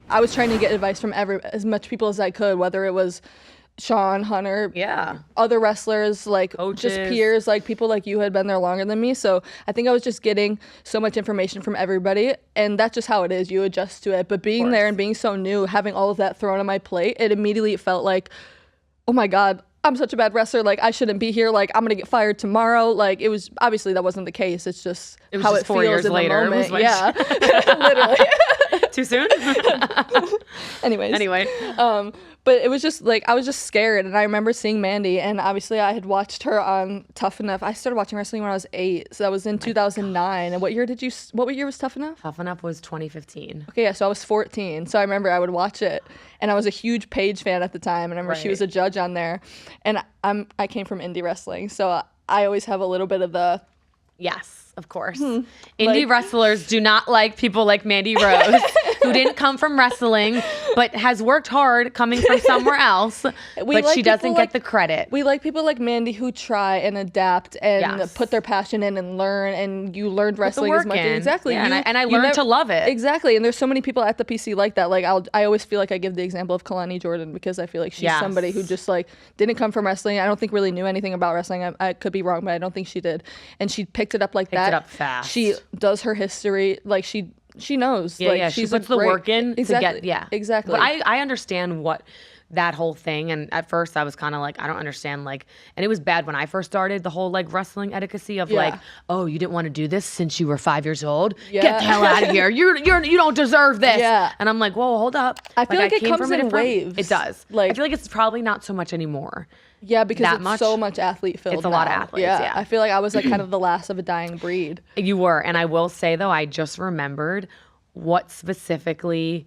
I was trying to get advice from as much people as I could, whether it was Sean, Hunter, other wrestlers, like coaches, just peers, like people like you had been there longer than me. So I think I was just getting so much information from everybody, and that's just how it is. You adjust to it. But being there and being so new, having all of that thrown on my plate, it immediately felt like, oh my God, I'm such a bad wrestler. Like, I shouldn't be here. Like, I'm going to get fired tomorrow. Like, it was, obviously that wasn't the case. It's just how it 4 feels years in later. the moment. It was yeah, literally. Too soon? Anyway. But it was just like, I was just scared. And I remember seeing Mandy, and obviously I had watched her on Tough Enough. I started watching wrestling when I was 8. So that was in 2009. And what year was Tough Enough? Tough Enough was 2015. Okay, yeah, so I was 14. So I remember I would watch it. And I was a huge Paige fan at the time. And I remember she was a judge on there. And I came from indie wrestling. So I always have a little bit of the... Yes, of course. Indie wrestlers do not like people like Mandy Rose, who didn't come from wrestling, but has worked hard coming from somewhere else, but she doesn't get the credit. We like people like Mandy who try and adapt and put their passion in and learn, and you learned wrestling as much. Exactly. Yeah, and I learned to love it. Exactly. And there's so many people at the PC like that. Like I always feel like I give the example of Kalani Jordan, because I feel like she's somebody who just like didn't come from wrestling. I don't think really knew anything about wrestling. I could be wrong, but I don't think she did. And she picked it up like that. Picked it up fast. She does her history. Like she knows. Yeah, like, yeah. She puts the work in to get, Exactly. But I understand that whole thing. And at first I was kind of like, I don't understand. Like, and it was bad when I first started the whole like wrestling etiquette of like, oh, you didn't want to do this since you were 5 years old? Yeah. Get the hell out of here. You don't deserve this. Yeah. And I'm like, whoa, hold up. I feel like it comes in waves. It does. Like, I feel like it's probably not so much anymore. Yeah, because it's so much athlete filled. It's a lot of athletes. Yeah. I feel like I was like kind of the last of a dying breed. You were. And I will say though, I just remembered what specifically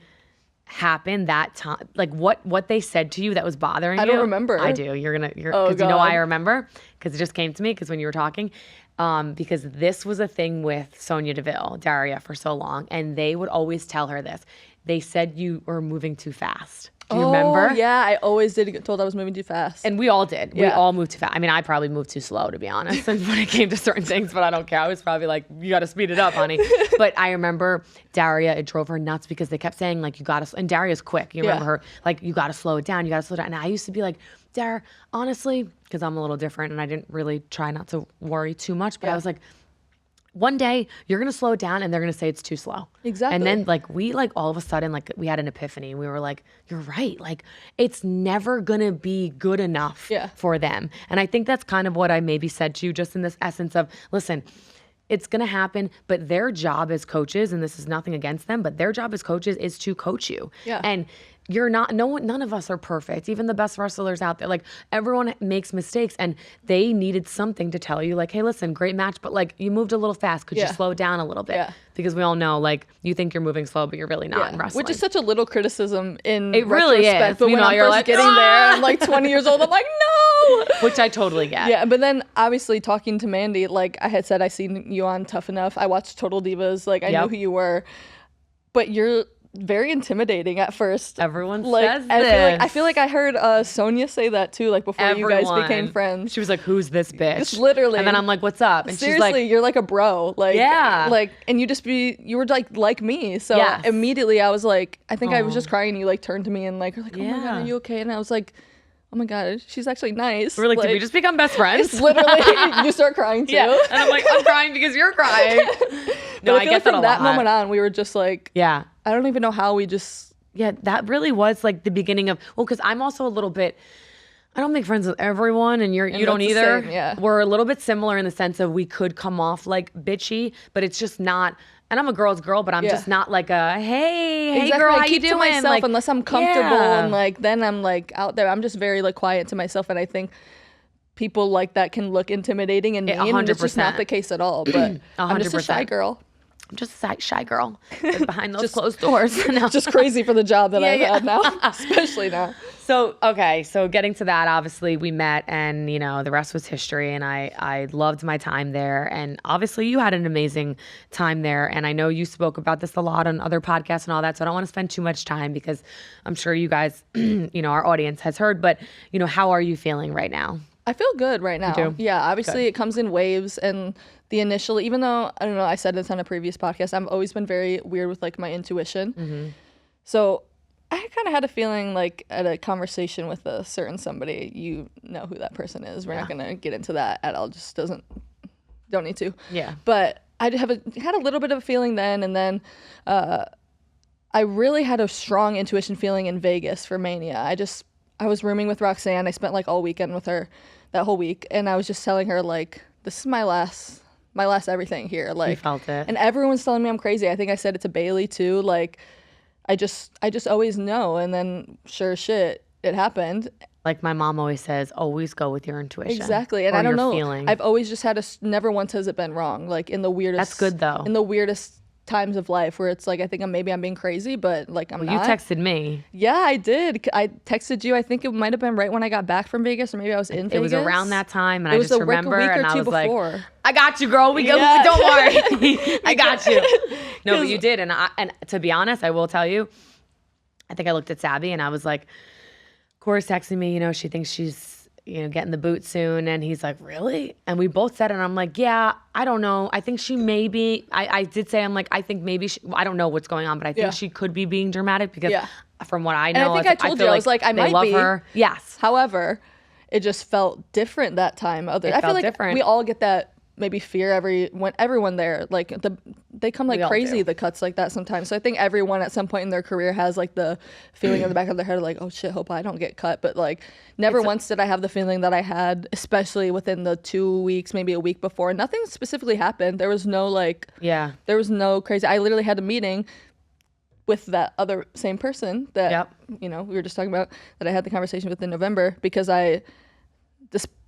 happened that time, like what they said to you that was bothering you. I don't remember. I do. Because you know why I remember? Because it just came to me because when you were talking, because this was a thing with Sonya Deville, Daria, for so long, and they would always tell her this. They said you were moving too fast. Do you remember? Yeah, I always did get told I was moving too fast. And we all did. Yeah. We all moved too fast. I mean, I probably moved too slow, to be honest, when it came to certain things, but I don't care. I was probably like, you got to speed it up, honey. But I remember Daria, it drove her nuts because they kept saying, like, you got to, and Daria's quick. You remember her, like, you got to slow it down. You got to slow it down. And I used to be like, Dara, honestly, because I'm a little different and I didn't really try not to worry too much, but I was like, one day you're going to slow it down and they're going to say it's too slow. Exactly. And then like we like all of a sudden like we had an epiphany. We were like, you're right. Like it's never going to be good enough for them. And I think that's kind of what I maybe said to you just in this essence of, listen, it's going to happen, but their job as coaches, and this is nothing against them, but their job as coaches is to coach you. Yeah. And you're not, none of us are perfect. Even the best wrestlers out there, like everyone makes mistakes, and they needed something to tell you like, hey, listen, great match, but like you moved a little fast. Could you slow down a little bit? Yeah. Because we all know like you think you're moving slow, but you're really not in wrestling. Which is such a little criticism in it really retrospect. is. But when I'm first like, getting there, I'm like 20 years old, I'm like, no! Which I totally get. Yeah, but then obviously talking to Mandy, like I had said, I seen you on Tough Enough. I watched Total Divas. Like I knew who you were. But you're very intimidating at first. Everyone like, says this. I feel like I heard Sonya say that too, like before you guys became friends. She was like, who's this bitch? Just literally. And then I'm like, what's up? And seriously, she's like, you're like a bro. Like, like, and you were like me. So immediately I was like, I think I was just crying, and you like turned to me and like, you're like, oh my God, are you okay? And I was like, oh my God, she's actually nice. We're like, did we just become best friends? Literally, you start crying too. Yeah. And I'm like, I'm crying because you're crying. No, I get that a lot. From that moment on, we were just like, yeah. I don't even know how we just. Yeah, that really was like the beginning of, well, because I'm also a little bit, I don't make friends with everyone, and you don't either. Same, yeah. We're a little bit similar in the sense of we could come off like bitchy, but it's just not. And I'm a girl's girl, but I'm just not like a, hey girl, how you doing? To myself, like, unless I'm comfortable and like then I'm like out there. I'm just very like quiet to myself, and I think people like that can look intimidating and mean, 100%. And it's just not the case at all. But I'm just a shy girl. I'm just a shy girl behind those closed doors. Just crazy for the job that I've had now, especially now. So, so getting to that, obviously we met, and you know, the rest was history, and I loved my time there. And obviously you had an amazing time there. And I know you spoke about this a lot on other podcasts and all that, so I don't want to spend too much time because I'm sure you guys, you know, our audience has heard, but you know, how are you feeling right now? I feel good right now. You do? Yeah, obviously it comes in waves, and the initial, even though, I don't know, I said this on a previous podcast, I've always been very weird with like my intuition. Mm-hmm. So kind of had a feeling like at a conversation with a certain somebody, you know who that person is. We're not going to get into that at all. Just don't need to. Yeah. But I had a little bit of a feeling then, and then I really had a strong intuition feeling in Vegas for Mania. I was rooming with Roxanne. I spent like all weekend with her, that whole week, and I was just telling her like, this is my last everything here. Like, you felt it. And everyone's telling me I'm crazy. I think I said it to Bailey too. Like, I just always know, and then sure shit, it happened. Like my mom always says, always go with your intuition. Exactly, and I don't know. Feeling. I've always just had never once has it been wrong. Like in the weirdest. That's good though. In the weirdest times of life where it's like I think I'm being crazy, but like I'm not. You texted me. Yeah, I did. I texted you. I think it might have been right when I got back from Vegas, or maybe I was in Vegas. It was around that time, and I just remember, and I was before. Like, "I got you, girl. We go. Yeah. Don't worry, I got you." No, but you did, and to be honest, I will tell you, I think I looked at Sabby, and I was like, "Cora's texting me. You know, she thinks she's." Getting the boot soon. And he's like, really? And we both said it. And I'm like, yeah, I don't know. I think she may be, I did say, I'm like, I think maybe I don't know what's going on, but I think she could be being dramatic because from what I know, and I told you, I was like, I might be. Her. Yes. However, it just felt different that time. I feel like different. We all get that maybe fear everyone there, like they come like crazy, the cuts like that sometimes. So I think everyone at some point in their career has like the feeling in the back of their head like, oh shit, hope I don't get cut. But like never once did I have the feeling that I had, especially within the 2 weeks, maybe a week before. Nothing specifically happened. There was no there was no crazy. I literally had a meeting with that other same person that we were just talking about, that I had the conversation with in November, because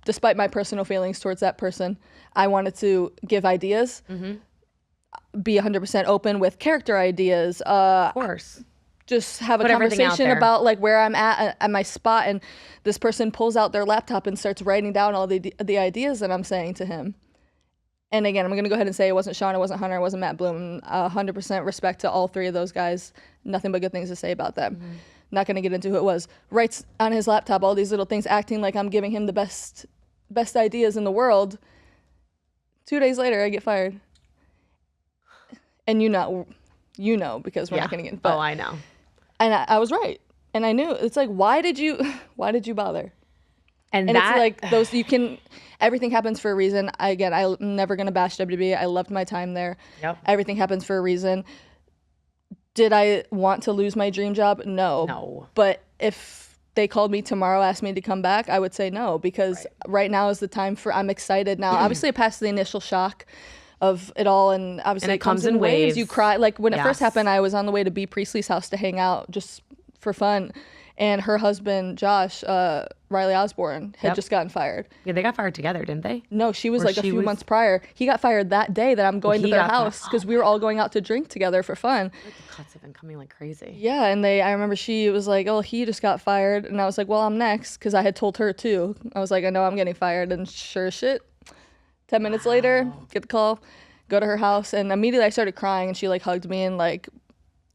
despite my personal feelings towards that person, I wanted to give ideas, be 100% open with character ideas. Of course. Just have a conversation about like where I'm at my spot. And this person pulls out their laptop and starts writing down all the ideas that I'm saying to him. And again, I'm going to go ahead and say it wasn't Sean, it wasn't Hunter, it wasn't Matt Bloom. 100% respect to all three of those guys. Nothing but good things to say about them. Not going to get into who it was. Writes on his laptop all these little things, acting like I'm giving him the best ideas in the world. 2 days later, I get fired. And you know, because we're not going to get. But, I know. And I was right, and I knew. It's like, why did you bother? And it's like those everything happens for a reason. I'm never going to bash WWE. I loved my time there. Yep. Everything happens for a reason. Did I want to lose my dream job? No. But if they called me tomorrow, asked me to come back, I would say no, because right now is the time I'm excited now. Obviously, I passed the initial shock of it all, and obviously it comes in waves. You cry. Like when it first happened, I was on the way to B. Priestley's house to hang out just for fun. And her husband, Josh, Riley Osborne, had just gotten fired. Yeah, they got fired together, didn't they? No, she was a few months prior. He got fired that day that I'm going to their house because we were all going out to drink together for fun. The cuts have been coming like crazy. Yeah, and I remember she was like, oh, he just got fired. And I was like, well, I'm next, because I had told her too. I was like, I know I'm getting fired. And sure as shit, 10 minutes later, get the call, go to her house. And immediately I started crying, and she like hugged me, and like,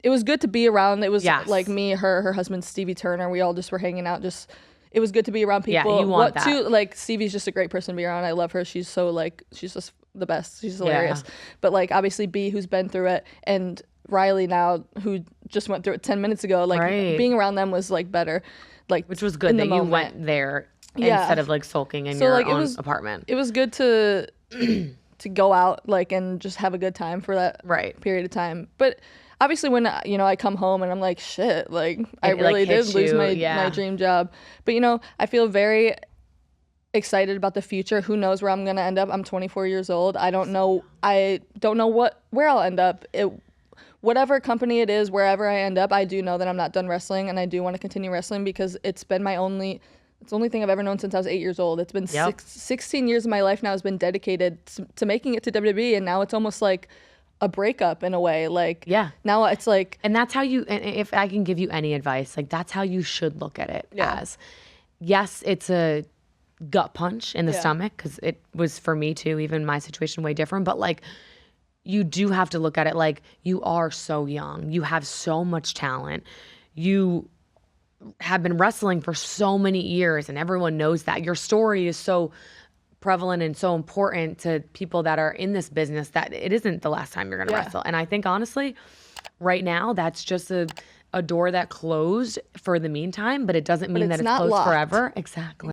it was good to be around. It was like me, her husband, Stevie Turner. We all just were hanging out. It was good to be around people. Yeah, you want that. Like, Stevie's just a great person to be around. I love her. She's so like, she's just the best. She's hilarious. Yeah. But like, obviously B, who's been through it, and Riley now, who just went through it 10 minutes ago. Like being around them was like better. Like, which was good that you went there instead of like sulking in your own apartment. It was good to go out like and just have a good time for that period of time. But obviously, when I come home and I'm like, shit, like I really did lose my dream job. But I feel very excited about the future. Who knows where I'm gonna end up? I'm 24 years old. I don't know where I'll end up. Whatever company it is, wherever I end up, I do know that I'm not done wrestling, and I do want to continue wrestling because it's been it's the only thing I've ever known since I was 8 years old. It's been 16 years of my life now has been dedicated to making it to WWE, and now it's almost like a breakup in a way. Like, now it's like, and that's how and if I can give you any advice, like that's how you should look at it as, yes, it's a gut punch in the stomach, because it was for me too, even my situation way different, but like you do have to look at it like you are so young, you have so much talent, you have been wrestling for so many years, and everyone knows that your story is so prevalent and so important to people that are in this business that it isn't the last time you're going to wrestle. And I think honestly, right now, that's just a door that closed for the meantime, but it doesn't mean that it's not closed locked. forever. Exactly.